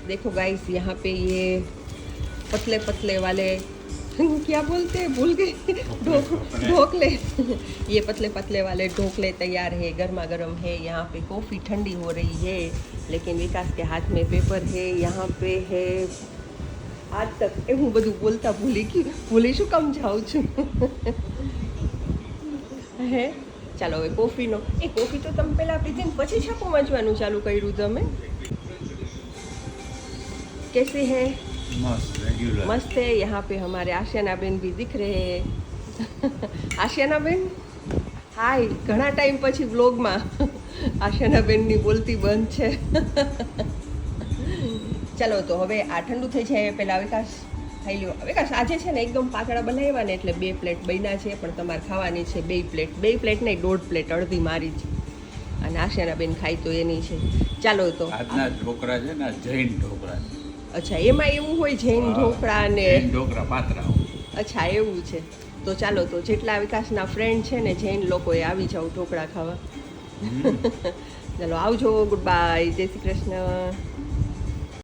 देखो गाइस यहाँ पे ये पतले पतले वाले क्या बोलते हैं भूल गए ढोकले ये पतले पतले वाले ढोकले तैयार है, गर्मा गर्म है। यहाँ पे कॉफ़ी ठंडी हो रही है, लेकिन विकास के हाथ में पेपर है। यहाँ पे है आज तक હું બધું બોલતા ભૂલી શું કામ જાઉં છું હે ચાલો હવે કોફીનો કોફી તો તમે પહેલાં પીધીને પછી છાપું વાંચવાનું ચાલુ કર્યું તમે? कैसे है? मस्त है। यहाँ पे हमारे आशियाना बेन भी दिख रहे हैं आशियाना बेन हाय, घણા ટાઈમ પછી વ્લોગમાં આશિયાના બેનની બોલતી બંધ છે ચાલો તો હવે આ ઠંડુ થઈ જાય પહેલાં વિકાસ ખાઈ લ્યો। વિકાસ આજે છે ને એકદમ પાતળા બનાવ્યા ને એટલે 2 પ્લેટ બન્યા છે, પણ તમારે ખાવાની છે 2 પ્લેટ નહીં 1.5 પ્લેટ, અડધી મારી છે અને આશિયાના બેન ખાઈ તો એની છે। ચાલો તો આજના ઢોકળા છે ને જૈન ઢોકળા। અચ્છા એમાં એવું હોય જૈન ઢોકળા ને ઢોકળા પાતળા। અચ્છા એવું છે। તો ચાલો તો જેટલા વિકાસના ફ્રેન્ડ છે ને જૈન લોકોએ આવી જાઓ ઢોકળા ખાવા। ચાલો આવજો, ગુડ બાય, જય શ્રી કૃષ્ણ।